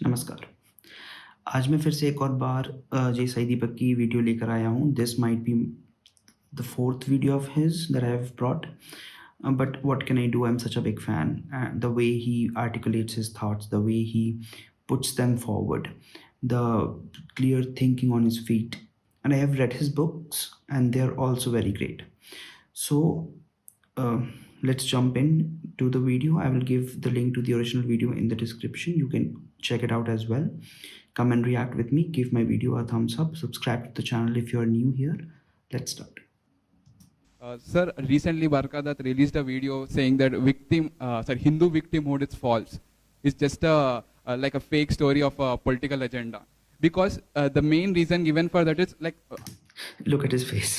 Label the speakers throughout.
Speaker 1: नमस्कार। आज मैं फिर से एक और बार जे साई दीपक की वीडियो लेकर आया हूँ। This might be the fourth video of his that I have brought, but what can I do? I am such a big fan. The way he articulates his thoughts, the way he puts them forward, the clear thinking on his feet. And I have read his books, and they are also very great. So uh, let's jump in to the video. I will give the link to the original video in the description. You can check it out as well. Come and react with me. Give my video a thumbs up. Subscribe to the channel if you are new here. Let's start.
Speaker 2: Sir, recently Barkha Dutt released a video saying that Hindu victimhood is false. It's just like a fake story of a political agenda. Because the main reason given for that is like.
Speaker 1: Look at his face.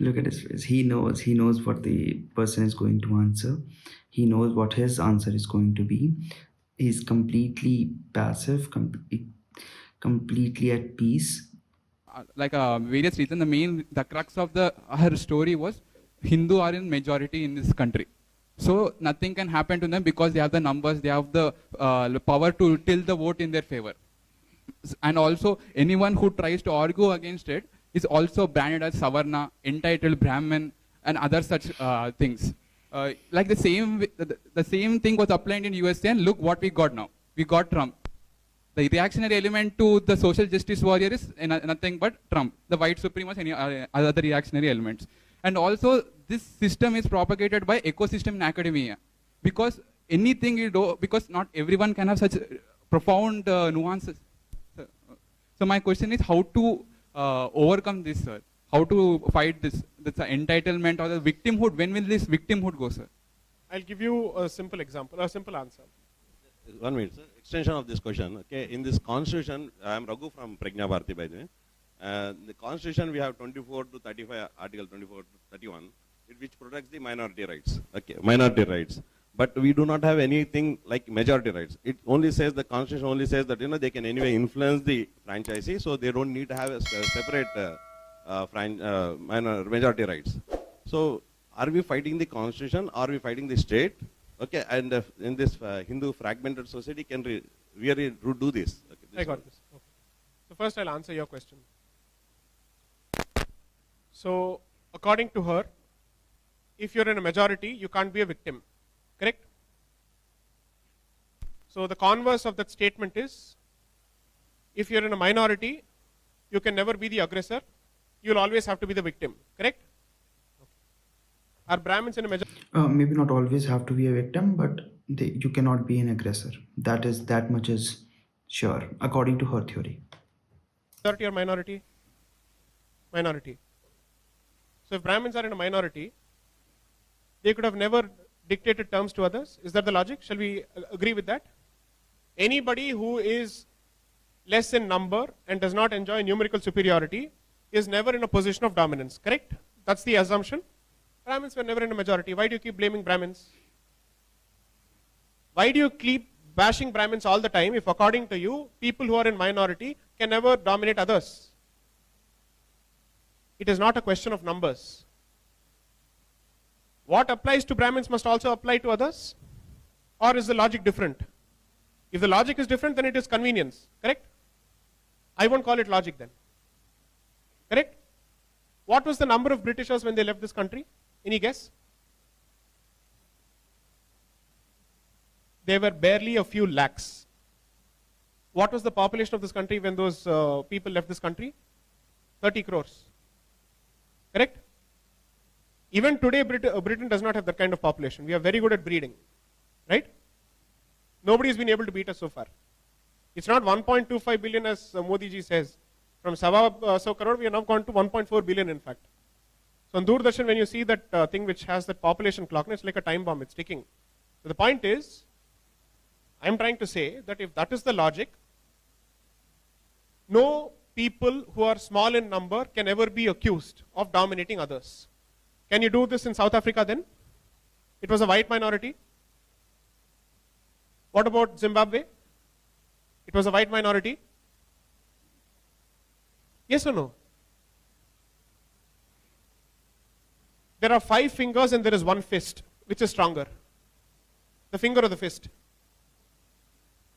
Speaker 1: Look at his face. He knows. He knows what the person is going to answer. He knows what his answer is going to be. He's completely passive, completely at peace.
Speaker 2: Various reasons, the crux of her story was Hindu are in majority in this country. So nothing can happen to them because they have the numbers, they have the power to tilt the vote in their favor. And also anyone who tries to argue against it is also branded as Savarna, entitled Brahmin, and other such things. Like the same thing was applied in USA, and look what we got now. We got Trump. The reactionary element to the social justice warrior is nothing but Trump, the white supremacist, any other reactionary elements. And also, this system is propagated by ecosystem in academia. Because anything you do, because not everyone can have such profound nuances. So my question is how to overcome this, sir? How to fight this entitlement or the victimhood? When will this victimhood go, sir?
Speaker 3: I'll give you a simple example, a simple answer.
Speaker 4: 1 minute, sir. Extension of this question. Okay, in this constitution, I am Raghu from Pragna Bharati, by the way. The constitution we have 24 to 35, article 24 to 31, which protects the minority rights. Okay, minority rights. But we do not have anything like majority rights. It only says, the constitution only says that they can anyway influence the franchisee, so they don't need to have a separate majority rights. So are we fighting the constitution? Are we fighting the state? Okay, and in this Hindu fragmented society, can we really do this? Okay,
Speaker 3: I got this. Okay. So first I'll answer your question. So according to her, if you're in a majority, you can't be a victim. Correct? So the converse of that statement is, if you're in a minority, you can never be the aggressor. You'll always have to be the victim. Correct? Are Brahmins in a majority?
Speaker 1: Maybe not always have to be a victim, but you cannot be an aggressor. That much is sure, according to her theory.
Speaker 3: Majority or minority? Minority. So if Brahmins are in a minority, they could have never dictated terms to others. Is that the logic? Shall we agree with that? Anybody who is less in number and does not enjoy numerical superiority is never in a position of dominance. Correct? That's the assumption. Brahmins were never in a majority. Why do you keep blaming Brahmins? Why do you keep bashing Brahmins all the time if, according to you, people who are in minority can never dominate others? It is not a question of numbers. What applies to Brahmins must also apply to others? Or is the logic different? If the logic is different, then it is convenience. Correct? I won't call it logic then. Correct? What was the number of Britishers when they left this country? Any guess? There were barely a few lakhs. What was the population of this country when those people left this country? 30 crores. Correct? Even today, Britain does not have that kind of population. We are very good at breeding. Right? Nobody has been able to beat us so far. It's not 1.25 billion as Modi ji says. From Sawa crore, we have now gone to 1.4 billion in fact. So on Doordarshan, when you see that thing which has that population clock, it's like a time bomb, it's ticking. So the point is, I'm trying to say that if that is the logic, no people who are small in number can ever be accused of dominating others. Can you do this in South Africa then? It was a white minority. What about Zimbabwe? It was a white minority. Yes or no? There are 5 fingers and there is 1 fist. Which is stronger? The finger or the fist?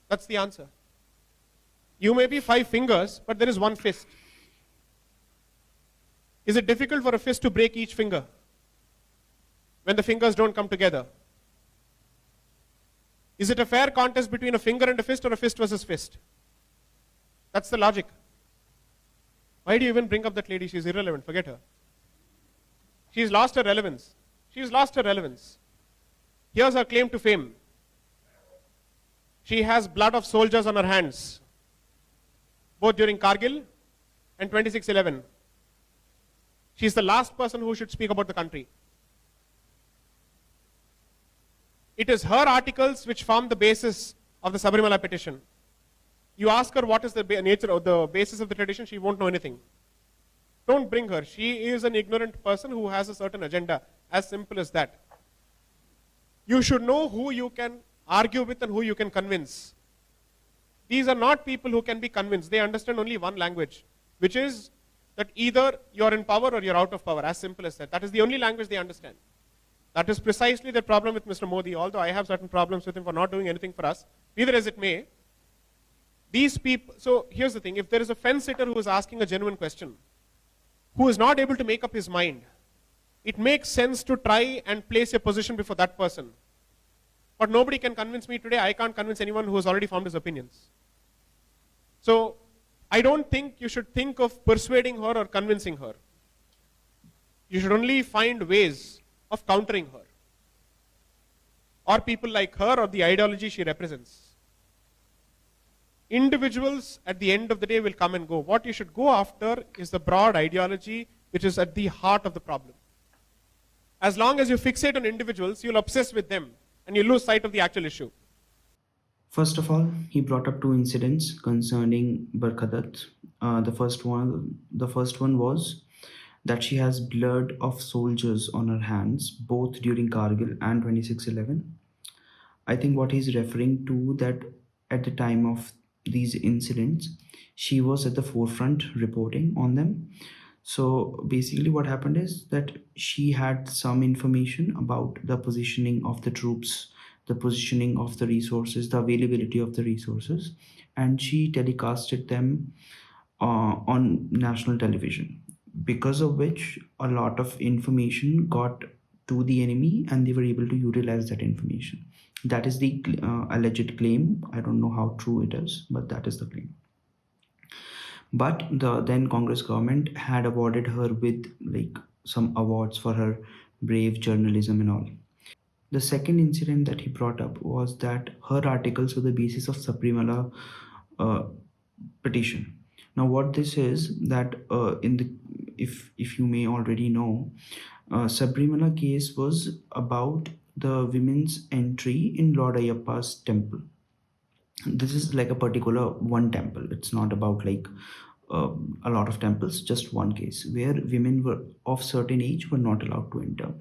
Speaker 3: That's the answer. You may be 5 fingers, but there is one fist. Is it difficult for a fist to break each finger when the fingers don't come together? Is it a fair contest between a finger and a fist, or a fist versus fist? That's the logic. Why do you even bring up that lady? She's irrelevant. Forget her. She's lost her relevance. She's lost her relevance. Here's her claim to fame. She has blood of soldiers on her hands, both during Kargil and 26/11. She's the last person who should speak about the country. It is her articles which form the basis of the Sabarimala petition. You ask her what is the nature of the basis of the tradition, she won't know anything. Don't bring her. She is an ignorant person who has a certain agenda. As simple as that. You should know who you can argue with and who you can convince. These are not people who can be convinced. They understand only one language, which is that either you're in power or you're out of power. As simple as that. That is the only language they understand. That is precisely the problem with Mr. Modi, although I have certain problems with him for not doing anything for us. Either as it may, these people, so here's the thing, if there is a fence sitter who is asking a genuine question, who is not able to make up his mind, it makes sense to try and place a position before that person. But nobody can convince me today. I can't convince anyone who has already formed his opinions. So I don't think you should think of persuading her or convincing her. You should only find ways of countering her, or people like her, or the ideology she represents. Individuals at the end of the day will come and go. What you should go after is the broad ideology which is at the heart of the problem. As long as you fixate on individuals, you'll obsess with them and you lose sight of the actual issue.
Speaker 1: First of all, he brought up two incidents concerning Barkha Dutt. The first one was that she has blood of soldiers on her hands, both during Kargil and 26/11. I think what he's referring to, that at the time of these incidents, she was at the forefront reporting on them. So basically what happened is that she had some information about the positioning of the troops, the positioning of the resources, the availability of the resources, and she telecasted them on national television, because of which a lot of information got to the enemy and they were able to utilize that information. That is the alleged claim. I don't know how true it is, but that is the claim. But the then Congress government had awarded her with like some awards for her brave journalism and all. The second incident that he brought up was that her articles were the basis of Sabrimala uh, petition. Now, what this is that in the if you may already know, Sabrimala case was about the women's entry in Lord Ayyappa's temple. This is like a particular one temple. It's not about like a lot of temples, just one case where women were of certain age were not allowed to enter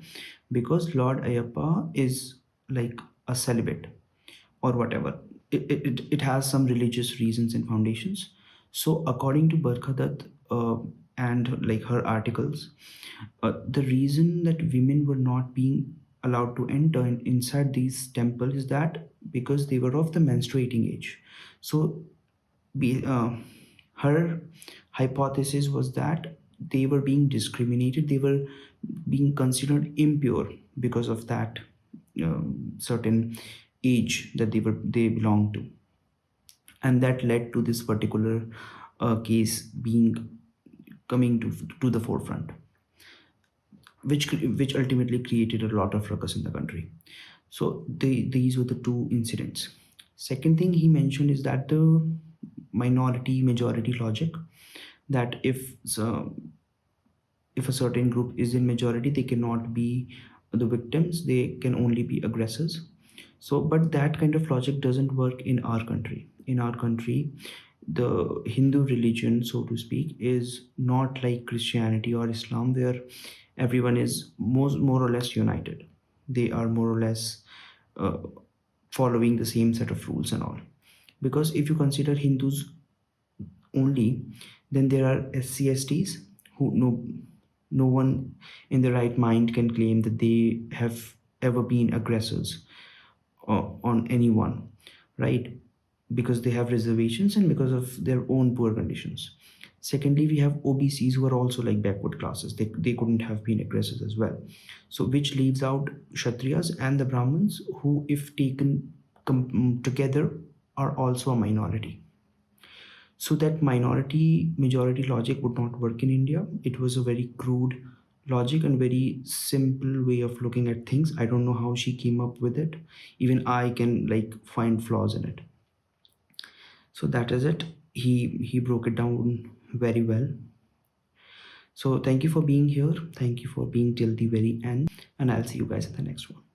Speaker 1: because Lord Ayyappa is like a celibate or whatever. It has some religious reasons and foundations. So according to Barkha Dutt and like her articles, the reason that women were not being allowed to enter inside these temples is that because they were of the menstruating age. So be, her hypothesis was that they were being discriminated, they were being considered impure because of that certain age that they belonged to, and that led to this particular case being coming to the forefront, which ultimately created a lot of ruckus in the country. So these were the two incidents. Second thing he mentioned is that the minority majority logic, that if a certain group is in majority, they cannot be the victims, they can only be aggressors. So but that kind of logic doesn't work in our country. In our country, the Hindu religion, so to speak, is not like Christianity or Islam, where everyone is more or less united. They are more or less uh, following the same set of rules and all. Because if you consider Hindus only, then there are SCSTs who no one in their right mind can claim that they have ever been aggressors on anyone, right? because they have reservations and because of their own poor conditions. Secondly, we have OBCs who are also like backward classes. They couldn't have been aggressors as well. So which leaves out Kshatriyas and the Brahmins, who, if taken together, are also a minority. So that minority majority logic would not work in India. It was a very crude logic and very simple way of looking at things. I don't know how she came up with it. Even I can like find flaws in it. So that is it. He broke it down very well. So thank you for being here. Thank you for being till the very end, and I'll see you guys in the next one.